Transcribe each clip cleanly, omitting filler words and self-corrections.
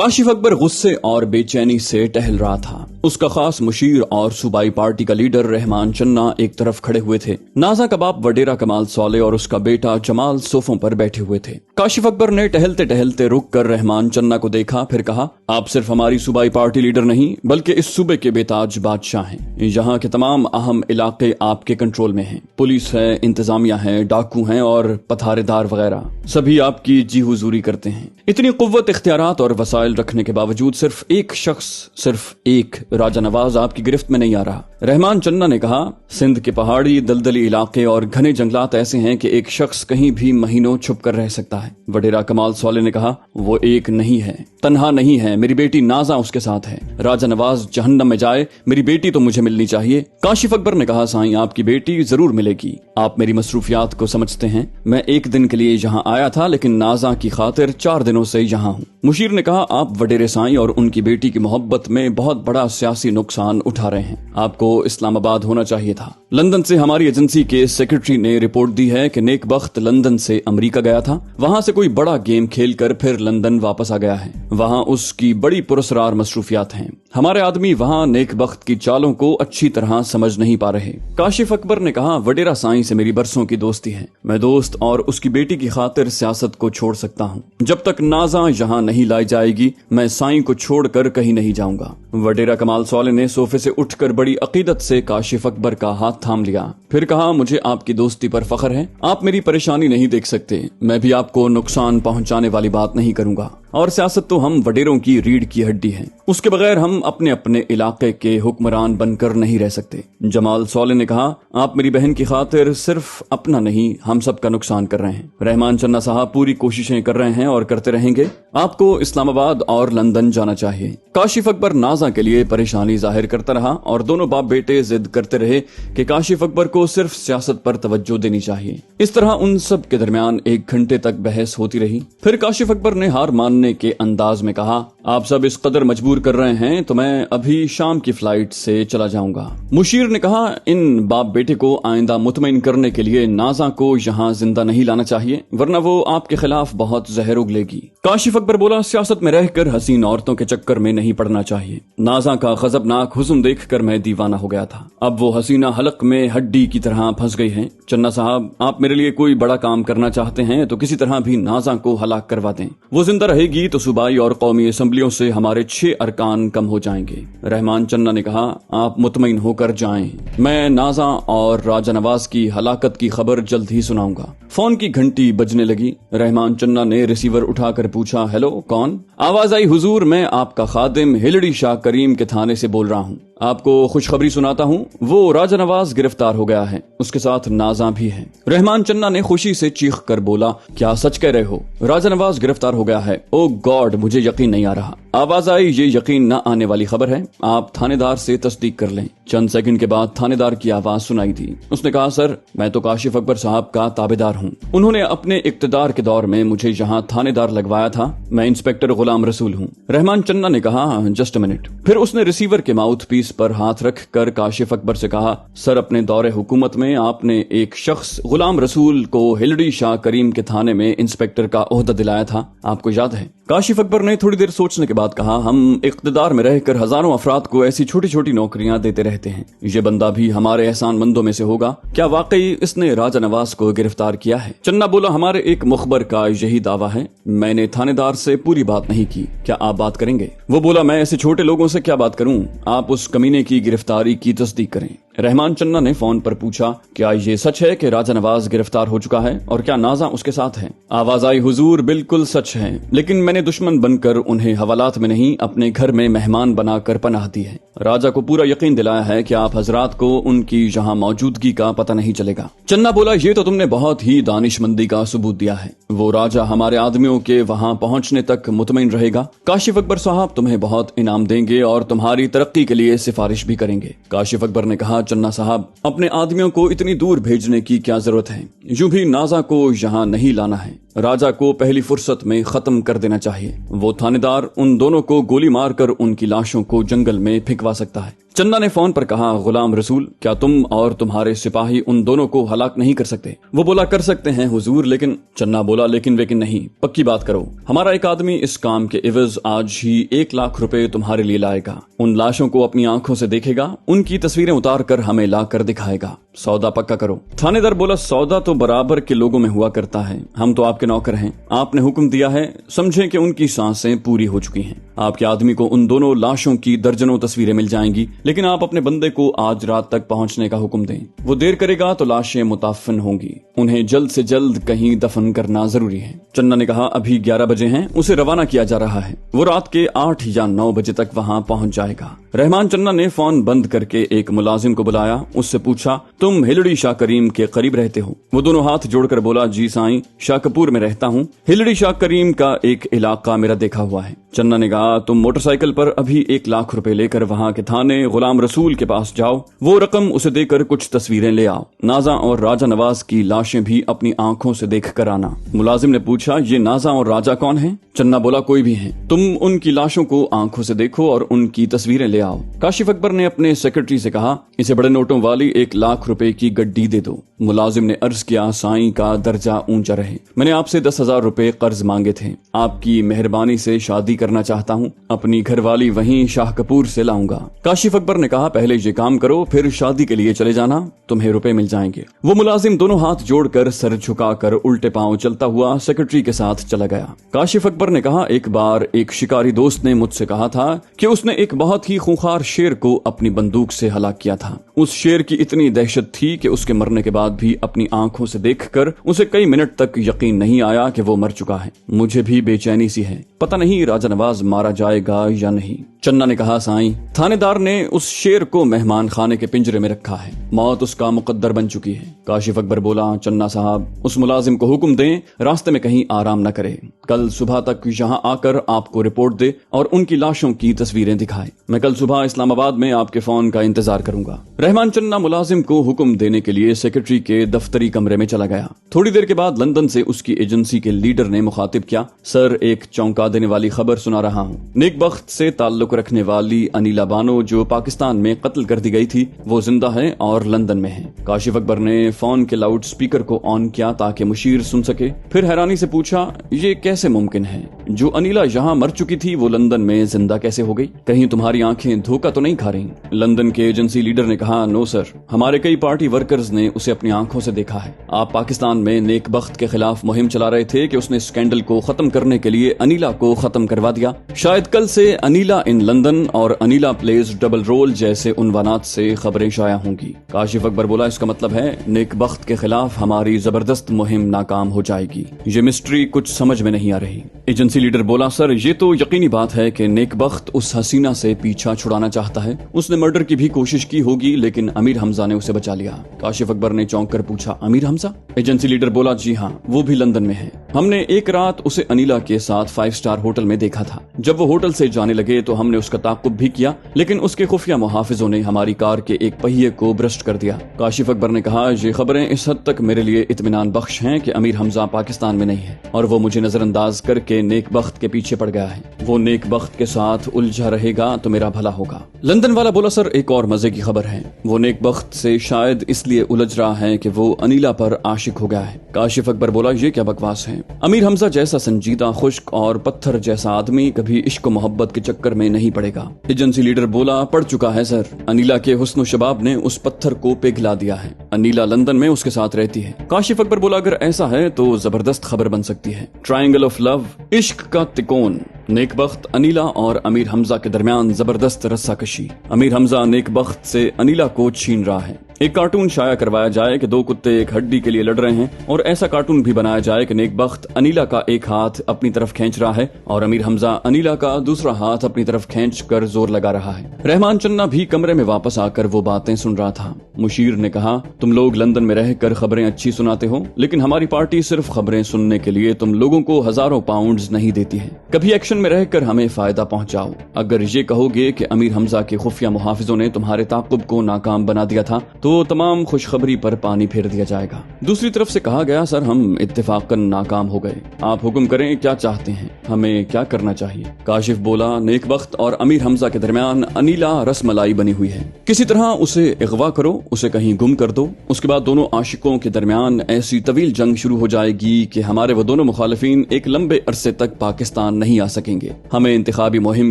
काशिफ अकबर गुस्से और बेचैनी से टहल रहा था। उसका खास मुशीर और सूबाई पार्टी का लीडर रहमान चन्ना एक तरफ खड़े हुए थे। नाजा का बाप वडेरा कमाल सौले और उसका बेटा जमाल सोफों पर बैठे हुए थे। काशिफ अकबर ने टहलते टहलते रुक कर रहमान चन्ना को देखा, फिर कहा, आप सिर्फ हमारी सूबाई पार्टी लीडर नहीं बल्कि इस सूबे के बेताज बादशाह हैं। यहाँ के तमाम अहम इलाके आपके कंट्रोल में हैं। पुलिस है, इंतजामिया है, डाकू हैं और पथारेदार वगैरह सभी आपकी जी हुजूरी करते हैं। इतनी कुव्वत, इख्तियारात और वसाइल रखने के बावजूद सिर्फ एक शख्स, सिर्फ एक राजा नवाज आपकी गिरफ्त में नहीं आ रहा। रहमान चन्ना ने कहा, सिंध के पहाड़ी दलदली इलाके और घने जंगलात ऐसे हैं कि एक शख्स कहीं भी महीनों छुप कर रह सकता है। वडेरा कमाल सौले ने कहा, वो एक नहीं है, तन्हा नहीं है, मेरी बेटी नाजा उसके साथ है। राजा नवाज जहन्नम में जाए, मेरी बेटी तो मुझे मिलनी चाहिए। काशिफ अकबर ने कहा, साईं आपकी बेटी जरूर मिलेगी। आप मेरी मसरूफियात को समझते हैं। मैं एक दिन के लिए यहाँ आया था, लेकिन नाजा की खातिर 4 दिनों से यहाँ हूँ। मुशीर ने कहा, आप वडेरे साईं और उनकी बेटी की मोहब्बत में बहुत बड़ा सियासी नुकसान उठा रहे हैं। आपको इस्लामाबाद होना चाहिए था। लंदन से हमारी एजेंसी के सेक्रेटरी ने रिपोर्ट दी है कि नेक बख्त लंदन से अमेरिका गया था। वहाँ से कोई बड़ा गेम खेलकर फिर लंदन वापस आ गया है। वहाँ उसकी बड़ी पुरस्कार मसरूफियात हैं। हमारे आदमी वहाँ नेक बख्त की चालों को अच्छी तरह समझ नहीं पा रहे। काशिफ अकबर ने कहा, वडेरा साईं से मेरी बरसों की दोस्ती है। मैं दोस्त और उसकी बेटी की खातिर सियासत को छोड़ सकता हूँ। जब तक नाजा यहाँ नहीं लाई जाएगी, मैं साईं को छोड़कर कहीं नहीं जाऊंगा। वडेरा कमाल सौले ने सोफे से उठकर बड़ी अकीदत से काशिफ अकबर का हाथ थाम लिया, फिर कहा, मुझे आपकी दोस्ती पर फख्र है। आप मेरी परेशानी नहीं देख सकते। मैं भी आपको नुकसान पहुंचाने वाली बात नहीं करूंगा। और सियासत तो हम वडेरों की रीढ़ की हड्डी है। उसके बगैर हम अपने अपने इलाके के हुक्मरान बनकर नहीं रह सकते। जमाल सौले ने कहा, आप मेरी बहन की खातिर सिर्फ अपना नहीं, हम सब का नुकसान कर रहे हैं। रहमान चन्ना साहब पूरी कोशिशें कर रहे हैं और करते रहेंगे। आपको इस्लामाबाद और लंदन जाना चाहिए। काशिफ अकबर नाजा के लिए परेशानी जाहिर करता रहा और दोनों बाप बेटे जिद करते रहे कि काशिफ अकबर को सिर्फ सियासत पर तवज्जो देनी चाहिए। इस तरह उन सब के दरमियान 1 घंटे तक बहस होती रही। फिर काशिफ अकबर ने हार मानने के अंदाज में कहा, आप सब इस कदर मजबूर कर रहे हैं तो मैं अभी शाम की फ्लाइट से चला जाऊंगा। मुशीर ने कहा, इन बाप बेटे को आइंदा मुतमईन करने के लिए नाजा को यहाँ जिंदा नहीं लाना चाहिए, वरना वो आपके खिलाफ बहुत जहर उगलेगी। काशिफ अकबर बोला, सियासत में रहकर हसीन औरतों के चक्कर में नहीं पड़ना चाहिए। नाजा का गजबनाक हुस्न देखकर मैं दीवाना हो गया था। अब वो हसीना हलक में हड्डी की तरह फंस गई है। चन्ना साहब, आप मेरे लिए कोई बड़ा काम करना चाहते हैं तो किसी तरह भी नाजा को हलाक करवा दें। वो जिंदा रहेगी तो सूबाई और कौमी असेंबलियों से हमारे 6 अरकान कम हो जाएंगे। रहमान चन्ना ने कहा, आप मुतमईन होकर जाएं। मैं नाजा और राजा नवाज की हलाकत की खबर जल्द ही सुनाऊंगा। फोन की घंटी बजने लगी। रहमान चन्ना ने रिसीवर उठाकर पूछा, हेलो, कौन? आवाज आई, हुजूर, मैं आपका खादिम हिलड़ी शाह करीम के थाने से बोल रहा हूँ। आपको खुशखबरी सुनाता हूँ, वो राजा नवाज गिरफ्तार हो गया है, उसके साथ नाजा भी है। रहमान चन्ना ने खुशी से चीख कर बोला, क्या सच कह रहे हो? राजा नवाज गिरफ्तार हो गया है? ओ गॉड, मुझे यकीन नहीं आ रहा। आवाज आई, ये यकीन न आने वाली खबर है, आप थानेदार से तस्दीक कर लें। चंद सेकंड के बाद थानेदार की आवाज सुनाई दी। उसने कहा, सर, मैं तो काशिफ अकबर साहब का ताबेदार हूँ। उन्होंने अपने इक्तदार के दौर में मुझे यहाँ थानेदार लगवाया था। मैं इंस्पेक्टर गुलाम रसूल हूँ। रहमान चन्ना ने कहा, जस्ट अ मिनट। फिर उसने रिसीवर के माउथ पीस पर हाथ रख कर काशिफ अकबर से कहा, सर, अपने दौरे हुकूमत में आपने एक शख्स गुलाम रसूल को हिलड़ी शाह करीम के थाने में इंस्पेक्टर का ओहदा दिलाया था, आपको याद है? काशिफ अकबर ने थोड़ी देर सोचने के बाद कहा, हम इख्तिदार में रहकर हजारों अफराद को ऐसी छोटी छोटी नौकरियां देते रहते हैं। ये बंदा भी हमारे एहसानमंदों में से होगा। क्या वाकई इसने राजा नवाज को गिरफ्तार किया है? चन्ना बोला, हमारे एक मुखबर का यही दावा है। मैंने थानेदार से पूरी बात नहीं की, क्या आप बात करेंगे? वो बोला, मैं ऐसे छोटे लोगों से क्या बात करूं, आप उस कमीने की गिरफ्तारी की तस्दीक करें। रहमान चन्ना ने फोन पर पूछा, क्या ये सच है कि राजा नवाज गिरफ्तार हो चुका है और क्या नाजा उसके साथ है? आवाज आई, हुजूर, बिल्कुल सच है, लेकिन मैंने दुश्मन बनकर उन्हें हवालात में नहीं, अपने घर में मेहमान बनाकर पनाह दी है। राजा को पूरा यकीन दिलाया है कि आप हजरात को उनकी यहाँ मौजूदगी का पता नहीं चलेगा। चन्ना बोला, ये तो तुमने बहुत ही दानिशमंदी का सबूत दिया है। वो राजा हमारे आदमियों के वहाँ पहुँचने तक मुतमईन रहेगा। काशिफ अकबर साहब तुम्हें बहुत इनाम देंगे और तुम्हारी तरक्की के लिए सिफारिश भी करेंगे। काशिफ अकबर ने कहा, चन्ना साहब, अपने आदमियों को इतनी दूर भेजने की क्या जरूरत है? यूं भी नाजा को यहाँ नहीं लाना है। राजा को पहली फुर्सत में खत्म कर देना चाहिए। वो थानेदार उन दोनों को गोली मारकर उनकी लाशों को जंगल में फेंकवा सकता है। चन्ना ने फोन पर कहा, गुलाम रसूल, क्या तुम और तुम्हारे सिपाही उन दोनों को हलाक नहीं कर सकते? वो बोला, कर सकते हैं हुजूर, लेकिन। चन्ना बोला, लेकिन नहीं, पक्की बात करो। हमारा एक आदमी इस काम के इवज आज ही 1 लाख रुपए तुम्हारे लिए लाएगा, उन लाशों को अपनी आंखों से देखेगा, उनकी तस्वीरें उतार कर हमें ला कर दिखाएगा। सौदा पक्का करो। थानेदार बोला, सौदा तो बराबर के लोगों में हुआ करता है, हम तो आपके नौकर हैं, आपने हुक्म दिया है, समझें कि उनकी सांसें पूरी हो चुकी हैं। आपके आदमी को उन दोनों लाशों की दर्जनों तस्वीरें मिल जाएंगी, लेकिन आप अपने बंदे को आज रात तक पहुंचने का हुक्म दें। वो देर करेगा तो लाशें मुताफिन होंगी, उन्हें जल्द से जल्द कहीं दफन करना जरूरी है। चन्ना ने कहा, अभी 11 बजे हैं, उसे रवाना किया जा रहा है, वो रात के 8 या 9 बजे तक वहां पहुंच जाएगा। रहमान चन्ना ने फोन बंद करके एक मुलाजिम को बुलाया, उससे पूछा, तुम हिलड़ी शाह करीम के करीब रहते हो? वो दोनों हाथ जोड़कर बोला, जी साईं, शाहकपूर में रहता हूँ, हिलड़ी शाह करीम का एक इलाका मेरा देखा हुआ है। चन्ना ने कहा, तुम मोटरसाइकिल पर अभी 1 लाख रुपए लेकर वहाँ के थाने गुलाम रसूल के पास जाओ, वो रकम उसे देकर कुछ तस्वीरें ले आओ। नाजा और राजा नवाज की लाशें भी अपनी आंखों से देख कर आना। मुलाजिम ने पूछा, ये नाजा और राजा कौन है? चन्ना बोला, कोई भी हैं, तुम उनकी लाशों को आंखों से देखो और उनकी तस्वीरें ले आओ। काशिफ अकबर ने अपने सेक्रेटरी से कहा, इसे बड़े नोटों वाली 1 लाख रुपए की गड्डी दे दो। मुलाजिम ने अर्ज किया, साईं का दर्जा ऊंचा रहे, मैंने आपसे 10,000 रुपए कर्ज मांगे थे, आपकी मेहरबानी से शादी करना चाहता हूँ, अपनी घरवाली वहीं शाहकपूर से लाऊंगा। काशिफ अकबर ने कहा, पहले ये काम करो, फिर शादी के लिए चले जाना, तुम्हें रुपए मिल जाएंगे। वो मुलाजिम दोनों हाथ जोड़कर सर झुकाकर उल्टे पांव चलता हुआ सेक्रेटरी के साथ चला गया। काशिफ अकबर ने कहा, एक बार एक शिकारी दोस्त ने मुझसे कहा था कि उसने एक बहुत ही खूंखार शेर को अपनी बंदूक से हलाक किया था। उस शेर की इतनी दहशत थी कि उसके मरने के बाद भी अपनी आंखों से देखकर उसे कई मिनट तक यकीन नहीं आया कि वो मर चुका है। मुझे भी बेचैनी सी है, पता नहीं राजा नवाज मारा जाएगा या नहीं। चन्ना ने कहा, साईं, थानेदार ने उस शेर को मेहमान खाने के पिंजरे में रखा है, मौत उसका मुकद्दर बन चुकी है। काशिफ अकबर बोला, चन्ना साहब, उस मुलाजिम को हुक्म दें रास्ते में कहीं आराम न करे, कल सुबह तक यहाँ आकर आपको रिपोर्ट दे और उनकी लाशों की तस्वीरें दिखाए। मैं कल सुबह इस्लामाबाद में आपके फोन का इंतजार करूंगा। रहमान चन्ना मुलाजिम को हुक्म देने के लिए सेक्रेटरी के दफ्तरी कमरे में चला गया। थोड़ी देर के बाद लंदन से उसकी एजेंसी के लीडर ने मुखातिब किया, सर, एक चौंका देने वाली खबर सुना रहा हूँ। नेकबख्त से ताल्लुक रखने वाली अनिला बानो, जो पाकिस्तान में कत्ल कर दी गई थी, वो जिंदा है और लंदन में है। काशिफ अकबर ने फोन के लाउड स्पीकर को ऑन किया ताकि मुशीर सुन सके, फिर हैरानी से पूछा, ये कैसे मुमकिन है? जो अनिला यहाँ मर चुकी थी वो लंदन में जिंदा कैसे हो गई? कहीं तुम्हारी आंखें धोखा तो नहीं खा रही? लंदन के एजेंसी लीडर ने कहा, नो सर, हमारे कई पार्टी वर्कर्स ने उसे अपनी आंखों से देखा है। आप पाकिस्तान में नेकबख्त के खिलाफ मुहिम चला रहे थे कि उसने स्कैंडल को खत्म करने के लिए अनिला को खत्म करवा दिया। शायद कल से अनिला इन लंदन और अनिला प्लेज डबल रोल जैसे उन्वानात से खबरें शाया होंगी। काशिफ अकबर बोला, इसका मतलब है नेकबख्त के खिलाफ हमारी जबरदस्त मुहिम नाकाम हो जाएगी। ये मिस्ट्री कुछ समझ में नहीं आ रही। एजेंसी लीडर बोला, सर, ये तो यकीनी बात है कि नेकबख्त उस हसीना से पीछा छुड़ाना चाहता है। उसने मर्डर की भी कोशिश की होगी, लेकिन अमीर हमजा ने उसे बचा लिया। काशिफ अकबर ने चौंक कर पूछा, अमीर हमजा? एजेंसी लीडर बोला, जी हाँ, वो भी लंदन में है। हमने एक रात उसे अनिला के साथ 5 स्टार होटल में देखा था। जब वो होटल से जाने लगे तो हमने उसका ताक़ुब भी किया, लेकिन उसके खुफिया मुहाफिजों ने हमारी कार के एक पहिए को भ्रष्ट कर दिया। काशिफ अकबर ने कहा, ये खबरें इस हद तक मेरे लिए इत्मीनान बख्श हैं कि अमीर हमजा पाकिस्तान में नहीं है और वो मुझे नजरअंदाज करके नेकबख्त के पीछे पड़ गया है। वो नेकबख्त के साथ उलझा रहेगा तो मेरा भला होगा। लंदन वाला बोला, सर, एक और मजे की खबर है। वो नेकबख्त से शायद इसलिए उलझ रहा है कि वो अनिला पर आशिक हो गया है। काशिफ अकबर बोला, ये क्या बकवास है? अमीर हमजा जैसा संजीदा, खुश्क और पत्थर जैसा आदमी कभी इश्क मोहब्बत के चक्कर में नहीं पड़ेगा। एजेंसी लीडर बोला, पड़ चुका है सर। अनिला के हुस्न शबाब ने उस पत्थर को पिघला दिया है। अनिला लंदन में उसके साथ रहती है। काशिफ अकबर बोला, अगर ऐसा है तो जबरदस्त खबर बन सकती है। ट्रायंगल ऑफ लव, इश्क का तिकोन। नेकबख्त, अनिला और अमीर हमजा के दरमियान जबरदस्त रस्साकशी। अमीर हमजा नेकबख्त से अनिला को छीन रहा है। एक कार्टून शाया करवाया जाए कि 2 कुत्ते एक हड्डी के लिए लड़ रहे हैं, और ऐसा कार्टून भी बनाया जाए कि नेकबख्त अनिला का एक हाथ अपनी तरफ खींच रहा है और अमीर हमजा अनिला का दूसरा हाथ अपनी तरफ खींच कर जोर लगा रहा है। रहमान चन्ना भी कमरे में वापस आकर वो बातें सुन रहा था। मुशीर ने कहा, तुम लोग लंदन में रहकर खबरें अच्छी सुनाते हो, लेकिन हमारी पार्टी सिर्फ खबरें सुनने के लिए तुम लोगों को हजारों पाउंड्स नहीं देती है। कभी एक्शन میں رہ کر ہمیں فائدہ پہنچاؤ۔ اگر یہ کہو گے کہ امیر حمزہ کے خفیہ محافظوں نے تمہارے تعاقب کو ناکام بنا دیا تھا تو تمام خوشخبری پر پانی پھیر دیا جائے گا۔ دوسری طرف سے کہا گیا، سر ہم اتفاقاً ناکام ہو گئے، آپ حکم کریں کیا چاہتے ہیں، ہمیں کیا کرنا چاہیے؟ کاشف بولا، نیک بخت اور امیر حمزہ کے درمیان انیلا رس ملائی بنی ہوئی ہے، کسی طرح اسے اغوا کرو، اسے کہیں گم کر دو، اس کے بعد دونوں عاشقوں کے درمیان ایسی طویل جنگ شروع ہو جائے گی کہ ہمارے وہ دونوں مخالفین ایک لمبے عرصے تک پاکستان نہیں آ سکیں گے۔ ہمیں انتخابی مہم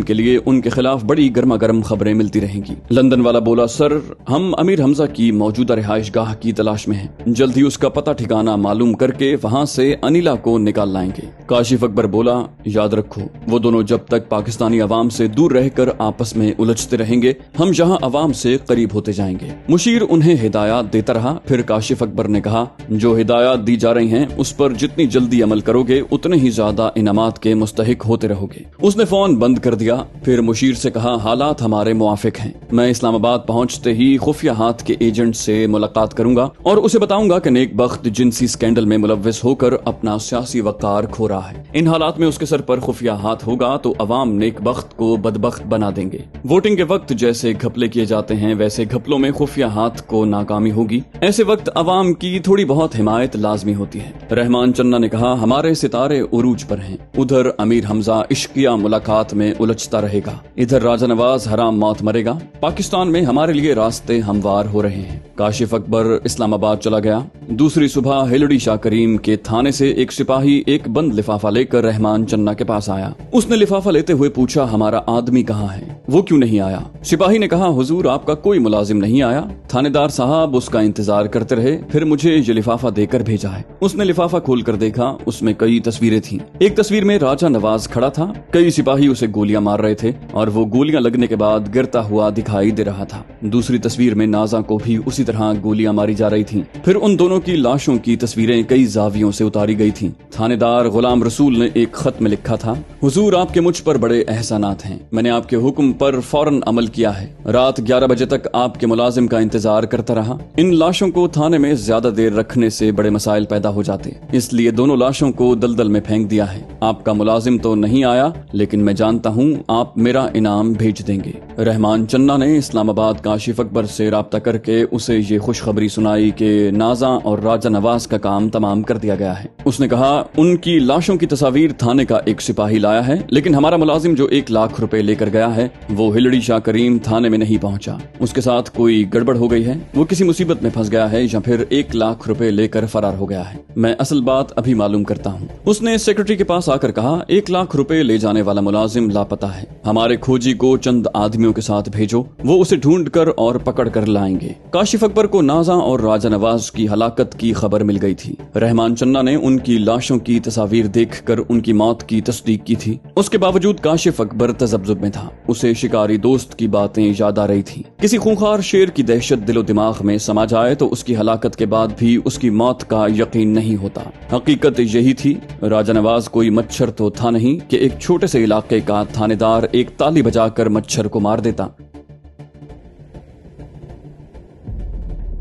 کے لیے ان کے خلاف بڑی گرما گرم خبریں ملتی رہیں گی۔ لندن والا بولا، سر ہم امیر حمزہ کی موجودہ رہائش گاہ کی تلاش میں ہیں، جلد ہی اس کا پتہ ٹھکانہ معلوم کر کے وہاں سے انیلا کو نکال لائیں گے۔ کاشف اکبر بولا، یاد رکھو وہ دونوں جب تک پاکستانی عوام سے دور رہ کر آپس میں الجھتے رہیں گے، ہم یہاں عوام سے قریب ہوتے جائیں گے۔ مشیر انہیں ہدایات دیتا رہا، پھر کاشف اکبر نے کہا، جو ہدایات دی جا رہی ہیں اس پر جتنی جلدی عمل کرو گے اتنے ہی زیادہ انعامات کے مستحق ہوتے رہو گے۔ اس نے فون بند کر دیا، پھر مشیر سے کہا، حالات ہمارے موافق ہیں، میں اسلام آباد پہنچتے ہی خفیہ ہاتھ کے ایجنٹ سے ملاقات کروں گا اور اسے بتاؤں گا کہ نیک بخت جنسی سکینڈل میں ملوث ہو کر اپنا سیاسی وقار کھو رہا ہے۔ ان حالات میں اس کے سر پر خفیہ ہاتھ ہوگا تو عوام نیک بخت کو بدبخت بنا دیں گے۔ ووٹنگ کے وقت جیسے گھپلے کیے جاتے ہیں ویسے گھپلوں میں خفیہ ہاتھ کو ناکامی ہوگی۔ ایسے وقت عوام کی تھوڑی بہت حمایت لازمی ہوتی ہے۔ رحمان چنّا نے کہا، ہمارے ستارے عروج پر ہیں، ادھر امیر حمزہ عشقیہ ملاقات میں الجھتا رہے گا، ادھر راجہ نواز حرام موت مرے گا، پاکستان میں ہمارے لیے راستے ہموار ہو رہے ہیں۔ کاشف اکبر اسلام آباد چلا گیا۔ دوسری صبح ہلڑی شاہ کریم کے تھانے سے ایک سپاہی ایک بند لفافہ لے کر رحمان چنّا کے پاس آیا۔ اس نے لفافہ لیتے ہوئے پوچھا، ہمارا آدمی کہاں ہے، وہ کیوں نہیں آیا؟ سپاہی نے کہا، حضور آپ کا کوئی ملازم نہیں آیا، تھانے دار صاحب اس کا انتظار کرتے رہے، پھر مجھے یہ لفافہ دے کر بھیجا ہے۔ اس نے لفافہ کھول کر دیکھا، اس میں کئی تصویریں تھیں۔ ایک تصویر میں راجہ نواز کھڑا تھا، کئی سپاہی اسے گولیاں مار رہے تھے اور وہ گولیاں لگنے کے بعد گرتا ہوا دکھائی دے رہا تھا۔ دوسری تصویر میں نازا کو بھی اسی طرح گولیاں ماری جا رہی تھیں۔ پھر ان دونوں کی لاشوں کی تصویریں کئی زاویوں سے اتاری گئی تھیں۔ تھانے دار غلام رسول نے ایک خط میں لکھا تھا، حضور آپ کے مجھ پر بڑے احسانات ہیں، میں نے آپ کے حکم پر فوراً عمل کیا ہے، رات 11 بجے تک آپ کے ملازم کا انتظار کرتا رہا۔ ان لاشوں کو تھانے میں زیادہ دیر رکھنے سے بڑے مسائل پیدا ہو جاتے، اس لیے دونوں لاشوں کو دلدل میں پھینک دیا ہے۔ آپ کا ملازم تو نہیں آیا لیکن میں جانتا ہوں آپ میرا انعام بھیج دیں گے۔ رحمان چنّا نے اسلام آباد کاشف اکبر سے رابطہ کر کے اسے یہ خوشخبری سنائی کہ نازا اور راجہ نواز کا کام تمام کر دیا گیا ہے۔ اس نے کہا، ان کی لاشوں کی تصاویر تھانے کا ایک سپاہی لایا ہے، لیکن ہمارا ملازم جو 1 لاکھ روپے لے کر گیا ہے وہ ہلڑی شاہ کریم تھانے میں نہیں پہنچا، اس کے ساتھ کوئی گڑبڑ ہو گئی ہے، وہ کسی مصیبت میں پھنس گیا ہے یا پھر 1 لاکھ روپے لے کر فرار ہو گیا ہے، میں اصل بات ابھی معلوم کرتا ہوں۔ اس نے سیکرٹری کے پاس آ کر کہا، 1 لاکھ روپے لے جانے والا ملازم لاپتہ ہے، ہمارے کھوجی کو چند آدمیوں کے ساتھ بھیجو، وہ اسے ڈھونڈ کر اور پکڑ کر لائیں گے۔ کاشف اکبر کو نازا اور راجہ نواز کی ہلاکت کی خبر مل گئی تھی۔ رحمان چنّا نے ان کی لاشوں کی تصاویر دیکھ کر ان کی موت کی تصدیق کی تھی۔ اس کے باوجود کاشف اکبر تذبذب میں تھا، اسے شکاری دوست کی باتیں یاد آ رہی تھی۔ کسی خونخوار شیر کی دہشت دل و دماغ میں سما جائے تو اس کی ہلاکت کے بعد بھی اس کی موت کا یقین نہیں ہوتا۔ حقیقت یہی تھی، راجہ نواز کوئی مچھر تو تھا نہیں کہ ایک چھوٹے سے علاقے کا تھانے دار ایک تالی بجا کر مچھر کو مار دیتا۔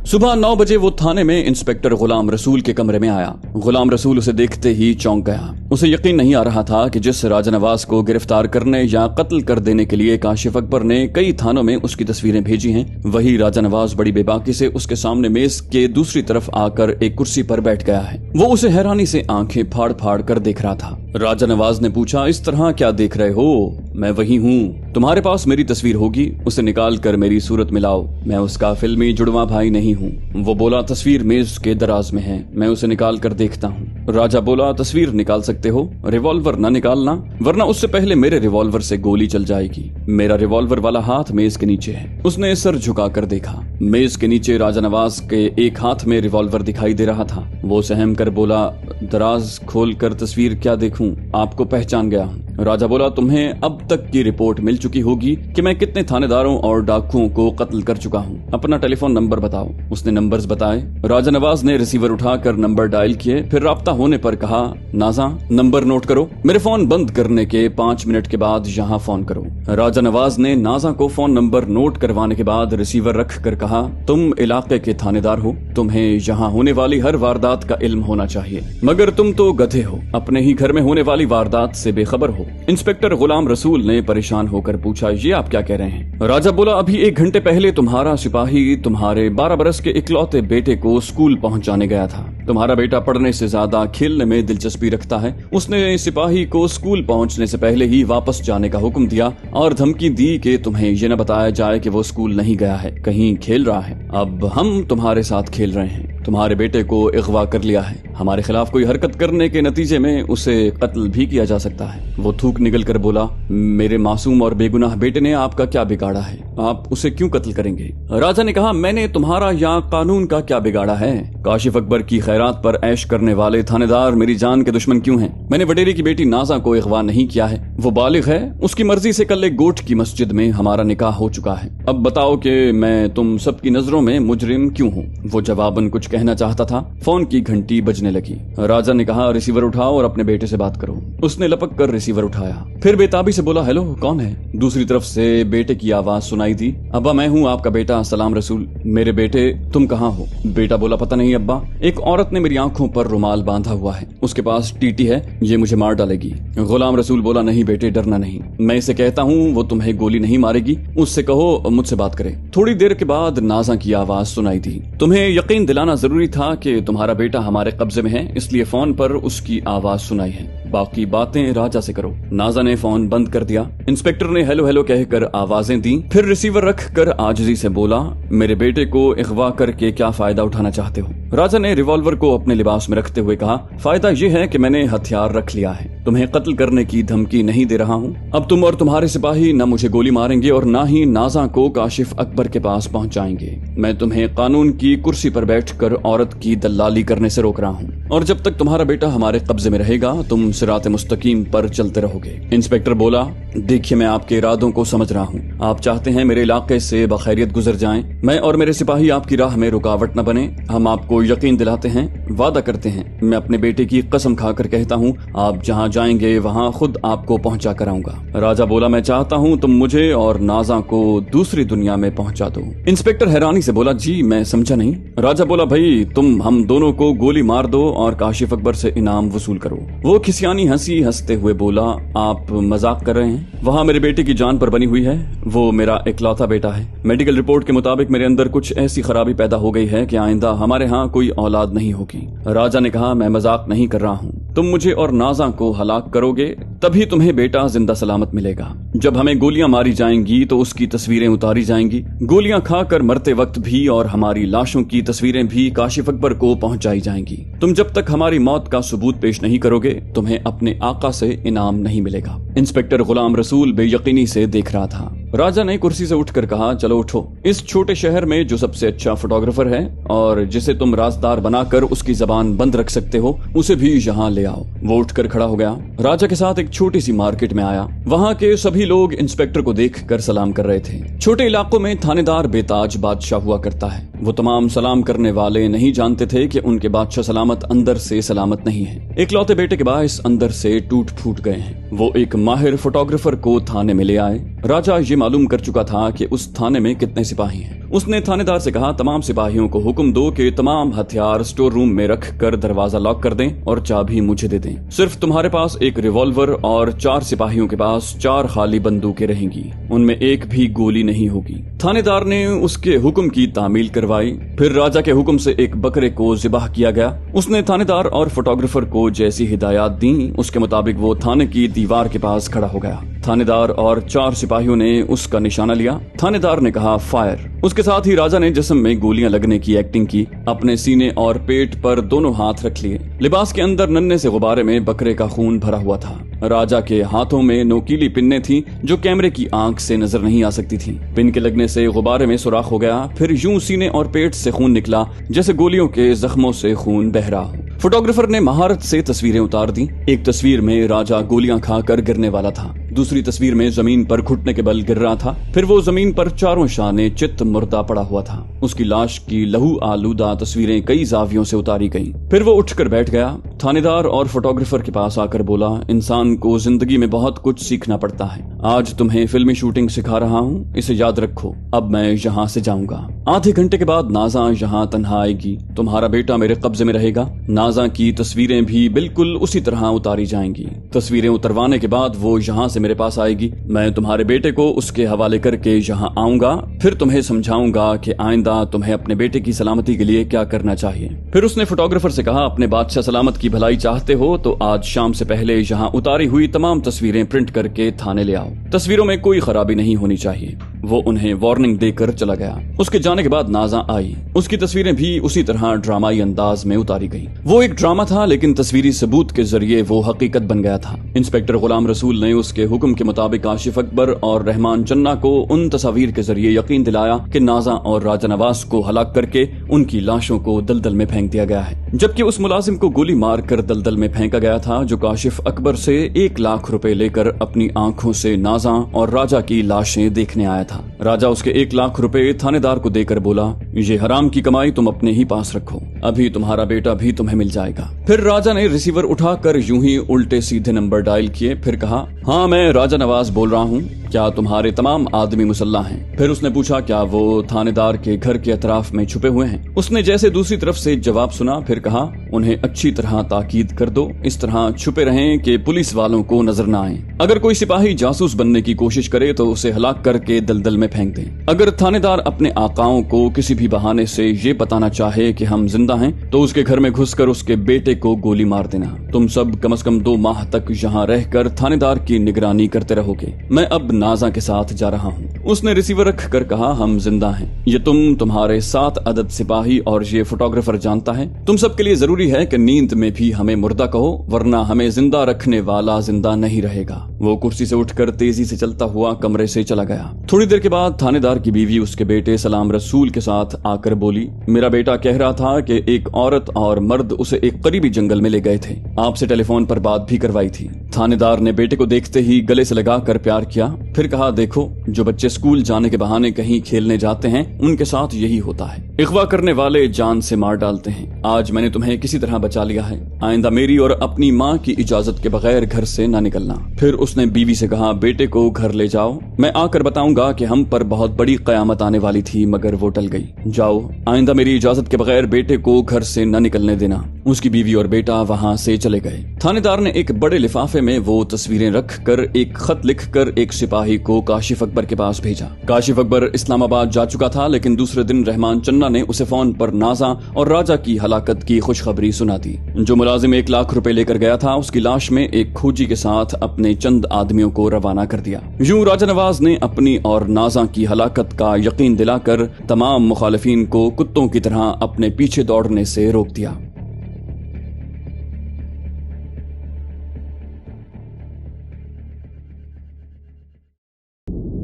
صبح 9 بجے وہ تھانے میں انسپکٹر غلام رسول کے کمرے میں آیا۔ غلام رسول اسے دیکھتے ہی چونک گیا۔ اسے یقین نہیں آ رہا تھا کہ جس راجہ نواز کو گرفتار کرنے یا قتل کر دینے کے لیے کاشف اکبر نے کئی تھانوں میں اس کی تصویریں بھیجی ہیں، وہی راجہ نواز بڑی بے باکی سے اس کے سامنے میز کے دوسری طرف آ کر ایک کرسی پر بیٹھ گیا ہے۔ وہ اسے حیرانی سے آنکھیں پھاڑ پھاڑ کر دیکھ رہا تھا۔ راجہ نواز نے پوچھا، اس طرح کیا دیکھ رہے ہو؟ میں وہی ہوں، تمہارے پاس میری تصویر ہوگی، اسے نکال کر میری صورت ملاؤ، میں اس کا فلمی جڑواں بھائی نہیں ہوں۔ وہ بولا، تصویر میز کے دراز میں ہے، میں اسے نکال کر دیکھتا ہوں۔ راجہ بولا، تصویر نکال سکتے ہو، ریوالور نہ نکالنا، ورنہ اس سے پہلے میرے ریوالور سے گولی چل جائے گی۔ میرا ریوالور والا ہاتھ میز کے نیچے ہے۔ اس نے سر جھکا کر دیکھا، میز کے نیچے راجہ نواز کے ایک ہاتھ میں ریوالور دکھائی دے رہا تھا۔ وہ سہم کر بولا، دراز کھول کر تصویر کیا دیکھوں، آپ کو پہچان گیا ہوں۔ راجہ بولا، تمہیں اب تک کی رپورٹ مل چکی ہوگی کہ میں کتنے تھانے داروں اور ڈاکوؤں کو قتل کر چکا ہوں، اپنا ٹیلی فون نمبر بتاؤ۔ اس نے نمبرز بتائے۔ راجہ نواز نے ریسیور اٹھا کر نمبر ڈائل کیے، پھر رابطہ ہونے پر کہا، نازا نمبر نوٹ کرو، میرے فون بند کرنے کے 5 منٹ کے بعد یہاں فون کرو۔ راجہ نواز نے نازا کو فون نمبر نوٹ کروانے کے بعد ریسیور رکھ کر کہا، تم علاقے کے تھانے دار ہو، تمہیں یہاں ہونے والی ہر واردات کا علم ہونا چاہیے، مگر تم تو گدھے ہو، اپنے ہی گھر میں ہونے والی واردات سے بے خبر ہو۔ इंस्पेक्टर गुलाम रसूल ने परेशान होकर पूछा, ये आप क्या कह रहे हैं? राजा बोला, अभी 1 घंटे पहले तुम्हारा सिपाही तुम्हारे 12 बरस के इकलौते बेटे को स्कूल पहुंचाने गया था। तुम्हारा बेटा पढ़ने से ज्यादा खेलने में दिलचस्पी रखता है। उसने सिपाही को स्कूल पहुंचने से पहले ही वापस जाने का हुक्म दिया और धमकी दी कि तुम्हें ये न बताया जाए कि वो स्कूल नहीं गया है, कहीं खेल रहा है। अब हम तुम्हारे साथ खेल रहे हैं, तुम्हारे बेटे को अगवा कर लिया है। हमारे खिलाफ कोई हरकत करने के नतीजे में उसे कत्ल भी किया जा सकता है। वो थूक निकल कर बोला, मेरे मासूम और बेगुनाह बेटे ने आपका क्या बिगाड़ा है? आप उसे क्यों कत्ल करेंगे? राजा ने कहा, मैंने तुम्हारा या कानून का क्या बिगाड़ा है? काशिफ अकबर की खैरात पर ऐश करने वाले थानेदार मेरी जान के दुश्मन क्यों हैं? मैंने वडेरे की बेटी नाजा को अगवा नहीं किया है। वो बालिग है, उसकी मर्जी से कल एक गोठ की मस्जिद में हमारा निकाह हो चुका है। अब बताओ कि मैं तुम सबकी नजरों में मुजरिम क्यों हूँ? वो जवाबन कुछ कहना चाहता था, फोन की घंटी बजने लगी। राजा ने कहा, रिसीवर उठाओ और अपने बेटे से बात करो। उसने लपक कर रिसीवर उठाया, फिर बेताबी से बोला, हेलो, कौन है? दूसरी तरफ से बेटे की आवाज सुनाई दी, अब्बा मैं हूँ आपका बेटा सलाम रसूल। मेरे बेटे तुम कहाँ हो? बेटा बोला, पता नहीं अब्बा, एक औरत ने मेरी आंखों पर रुमाल बांधा हुआ है, उसके पास टीटी है, ये मुझे मार डालेगी। गुलाम रसूल बोला, नहीं बेटे डरना नहीं, मैं इसे कहता हूँ वो तुम्हें गोली नहीं मारेगी, उससे कहो मुझसे बात करे। थोड़ी देर के बाद नाजा की आवाज सुनाई दी, तुम्हें यकीन दिलाना जरूरी था कि तुम्हारा बेटा हमारे कब्जे में है, इसलिए फोन पर उसकी आवाज सुनाई है, बाकी बातें राजा से करो। नाजा ने फोन बंद कर दिया। इंस्पेक्टर ने हेलो हेलो कहकर आवाजें दी, फिर रिसीवर रख कर आजिजी से बोला, मेरे बेटे को अगवा करके क्या फायदा उठाना चाहते हो? राजा ने रिवॉल्वर को अपने लिबास में रखते हुए कहा, फायदा ये है कि मैंने हथियार रख लिया है, तुम्हें कत्ल करने की धमकी नहीं दे रहा हूँ। अब तुम और तुम्हारे सिपाही न मुझे गोली मारेंगे और न ही नाजा को काशिफ अकबर के पास पहुँचाएंगे। मैं तुम्हें कानून की कुर्सी पर बैठकर औरत की दलाली करने से रोक रहा हूँ, और जब तक तुम्हारा बेटा हमारे कब्जे में रहेगा तुम सिरात मुस्तकीम पर चलते रहोगे। इंस्पेक्टर बोला, देखिए मैं आपके इरादों को समझ रहा हूँ, आप चाहते हैं मेरे इलाके से बखैरियत गुजर जाएं, मैं और मेरे सिपाही आपकी राह में रुकावट न बने। हम आपको यकीन दिलाते हैं, वादा करते हैं, मैं अपने बेटे की कसम खाकर कहता हूँ, आप जहाँ जाएंगे वहाँ खुद आपको पहुँचा कर आऊंगा। राजा बोला, मैं चाहता हूँ तुम मुझे और नाजा को दूसरी दुनिया में पहुँचा दो। इंस्पेक्टर हैरानी से बोला, जी मैं समझा नहीं। राजा बोला, भाई तुम हम दोनों को गोली मार दो और काशिफ अकबर से इनाम वसूल करो। वो खिसियानी हंसी हंसते हुए बोला, आप मजाक कर रहे हैं? वहाँ मेरे बेटे की जान पर बनी हुई है, वो मेरा इकलौता बेटा है। मेडिकल रिपोर्ट के मुताबिक मेरे अंदर कुछ ऐसी खराबी पैदा हो गई है कि आइंदा हमारे यहाँ कोई औलाद नहीं होगी। राजा ने कहा, मैं मजाक नहीं कर रहा हूँ, तुम मुझे और नाजा को हलाक करोगे तभी तुम्हें बेटा जिंदा सलामत मिलेगा। जब हमें गोलियां मारी जाएंगी तो उसकी तस्वीरें उतारी जाएंगी, गोलियां खाकर मरते वक्त भी, और हमारी लाशों की तस्वीरें भी काशिफ अकबर को पहुंचाई जाएंगी। तुम जब तक हमारी मौत का सबूत पेश नहीं करोगे तुम्हें अपने आका से इनाम नहीं मिलेगा। इंस्पेक्टर गुलाम रसूल बेयकीनी से देख रहा था। राजा ने कुर्सी से उठकर कहा, चलो उठो, इस छोटे शहर में जो सबसे अच्छा फोटोग्राफर है और जिसे तुम राजदार बनाकर उसकी जबान बंद रख सकते हो उसे भी यहाँ ले आओ। वो उठकर खड़ा हो गया, राजा के साथ एक छोटी सी मार्केट में आया। वहाँ के सभी लोग इंस्पेक्टर को देखकर सलाम कर रहे थे। छोटे इलाकों में थानेदार बेताज बादशाह हुआ करता है। वो तमाम सलाम करने वाले नहीं जानते थे कि उनके बादशाह सलामत अंदर से सलामत नहीं है। इकलौते बेटे के बायस अंदर से टूट फूट गए हैं। वो एक माहिर फोटोग्राफर को थाने में ले आए। राजा ये मालूम कर चुका था कि उस थाने में कितने सिपाही हैं। उसने थानेदार से कहा, तमाम सिपाहियों को हुक्म दो कि तमाम हथियार स्टोर रूम में रख कर दरवाजा लॉक कर दें और चाबी मुझे दे दें। सिर्फ तुम्हारे पास एक रिवॉल्वर और 4 सिपाहियों के पास 4 खाली बंदूकें रहेंगी, उनमें एक भी गोली नहीं होगी। थानेदार ने उसके हुक्म की तामील करवाई। फिर राजा के हुक्म से एक बकरे को ज़िबाह किया गया। उसने थानेदार और फोटोग्राफर को जैसी हिदायत दी उसके मुताबिक वो थाने की दीवार के पास खड़ा हो गया। थानेदार और 4 सिपाहियों ने उसका निशाना लिया। थानेदार ने कहा, फायर। उसके साथ ही राजा ने जिस्म में गोलियां लगने की एक्टिंग की, अपने सीने और पेट पर दोनों हाथ रख लिए। लिबास के अंदर नन्हे से गुब्बारे में बकरे का खून भरा हुआ था। राजा के हाथों में नोकीली पिन्ने थी जो कैमरे की आंख से नजर नहीं आ सकती थी। पिन के लगने से गुब्बारे में सुराख हो गया, फिर यूं सीने और पेट से खून निकला जैसे गोलियों के जख्मों से खून बह रहा हो। फोटोग्राफर ने महारत से तस्वीरें उतार दी। एक तस्वीर में राजा गोलियां खाकर गिरने वाला था, दूसरी तस्वीर में जमीन पर घुटने के बल गिर रहा था। फिर वो जमीन पर चारों शाने चित्त मुर्दा पड़ा हुआ था। उसकी लाश की लहू आलूदा तस्वीरें कई जावियों से उतारी गईं। फिर वो उठकर बैठ गया। थानेदार और फोटोग्राफर के पास आकर बोला, इंसान को जिंदगी में बहुत कुछ सीखना पड़ता है। आज तुम्हें फिल्मी शूटिंग सिखा रहा हूँ, इसे याद रखो। अब मैं यहाँ से जाऊंगा। आधे घंटे के बाद नाजा यहाँ तन्हा आएगी। तुम्हारा बेटा मेरे कब्जे में रहेगा। नाजा की तस्वीरें भी बिल्कुल उसी तरह उतारी जाएंगी। तस्वीरें उतरवाने के बाद वो यहाँ से मेरे पास आएगी। मैं तुम्हारे बेटे को उसके हवाले करके यहाँ आऊंगा, फिर तुम्हें समझाऊंगा कि आइंदा तुम्हें अपने बेटे की सलामती के लिए क्या करना चाहिए। फिर उसने फोटोग्राफर से कहा, अपने बादशाह सलामत की भलाई चाहते हो तो आज शाम से पहले यहाँ उतारी हुई तमाम तस्वीरें प्रिंट करके थाने ले आओ। तस्वीरों में कोई खराबी नहीं होनी चाहिए। वो उन्हें वार्निंग देकर चला गया। उसके जाने के बाद नाजा आई। उसकी तस्वीरें भी उसी तरह ड्रामाई अंदाज में उतारी गई। वो एक ड्रामा था, लेकिन तस्वीरी सबूत के जरिए वो हकीकत बन गया था। इंस्पेक्टर गुलाम रसूल ने उसके हुक्म के मुताबिक आशिफ अकबर और रहमान चन्ना को उन तस्वीर के जरिए यकीन दिलाया कि नाजा और राजा नवाज को हलाक करके उनकी लाशों को दलदल में फेंक दिया गया है, जबकि उस मुलाजिम को गोली मार कर दलदल में फेंका गया था जो काशिफ अकबर से 1 लाख रुपए लेकर अपनी आंखों से नाजा और राजा की लाशें देखने आया था। राजा उसके 1 लाख रुपए थानेदार को देकर बोला, ये हराम की कमाई तुम अपने ही पास रखो, अभी तुम्हारा बेटा भी तुम्हें मिल जाएगा। फिर राजा ने रिसीवर उठाकर यूं ही उल्टे सीधे नंबर डायल किए। फिर कहा, हाँ मैं राजा नवाज बोल रहा हूँ, क्या तुम्हारे तमाम आदमी मुसल्ला हैं? फिर उसने पूछा, क्या वो थानेदार के घर के अतराफ में छुपे हुए हैं? उसने जैसे दूसरी तरफ से जवाब सुना, फिर कहा, उन्हें अच्छी तरह ताकीद कर दो, इस तरह छुपे रहें कि पुलिस वालों को नजर न आए। अगर कोई सिपाही जासूस बनने की कोशिश करे तो उसे हलाक करके दलदल में फेंक दें। अगर थानेदार अपने आकाओं को किसी भी बहाने से ये बताना चाहे कि हम जिंदा हैं तो उसके घर में घुसकर उसके बेटे को गोली मार देना। तुम सब कम से कम 2 माह तक यहाँ रहकर थानेदार की निगरानी करते रहोगे। मैं अब नाजा के साथ जा रहा हूँ। उसने रिसीवर रख कर कहा, हम जिंदा हैं। ये तुम्हारे 7 अदद सिपाही और ये फोटोग्राफर जानता है। तुम सबके लिए जरूरी है कि नींद में भी हमें मुर्दा कहो, वरना हमें जिंदा रखने वाला जिंदा नहीं रहेगा। वो कुर्सी से उठकर तेजी से चलता हुआ कमरे से चला गया। थोड़ी देर के बाद थानेदार की बीवी उसके बेटे सलाम रसूल के साथ आकर बोली, मेरा बेटा कह रहा था कि एक औरत और मर्द उसे एक करीबी जंगल में ले गए थे। आपसे टेलीफोन पर बात भी करवाई थी। थानेदार ने बेटे को देखते ही गले से लगाकर प्यार किया। फिर कहा, देखो जो बच्चे स्कूल जाने के बहाने कहीं खेलने जाते हैं उनके साथ यही होता है। इगवा करने वाले जान से मार डालते हैं। आज मैंने तुम्हें किसी तरह बचा लिया है। आइंदा मेरी और अपनी माँ की इजाजत के बगैर घर से न निकलना। फिर उसने बीवी से कहा, बेटे को घर ले जाओ, मैं आकर बताऊंगा कि हम पर बहुत बड़ी कयामत आने वाली थी मगर वो टल गई। जाओ, आइंदा मेरी इजाजत के बगैर बेटे को घर से न निकलने देना। उसकी बीवी और बेटा वहाँ से चले गए। थानेदार ने एक बड़े लिफाफे में वो तस्वीरें रख कर एक खत लिख कर एक सिपाही को काशिफ अकबर के पास भेजा। काशिफ अकबर इस्लामाबाद जा चुका था, लेकिन दूसरे दिन रहमान चन्ना ने उसे फोन पर नाजा और राजा की हलाकत की खुशखबरी सुना दी। जो मुलाजिम 1 लाख रुपए लेकर गया था उसकी लाश में एक खोजी के साथ अपने चंद आदमियों को रवाना कर दिया। यूं राजा नवाज ने अपनी और नाजा की हलाकत का यकीन दिलाकर तमाम मुखालिफिन को कुत्तों की तरह अपने पीछे दौड़ने से रोक दिया।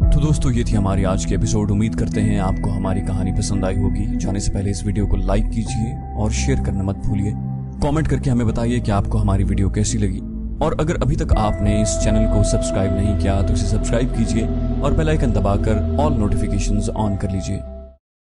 तो दोस्तों, ये थी हमारी आज की एपिसोड। उम्मीद करते हैं आपको हमारी कहानी पसंद आई होगी। जाने से पहले इस वीडियो को लाइक कीजिए और शेयर करना मत भूलिए। कमेंट करके हमें बताइए कि आपको हमारी वीडियो कैसी लगी। और अगर अभी तक आपने इस चैनल को सब्सक्राइब नहीं किया तो इसे सब्सक्राइब कीजिए और बेल आइकन दबाकर ऑल नोटिफिकेशंस ऑन कर लीजिए।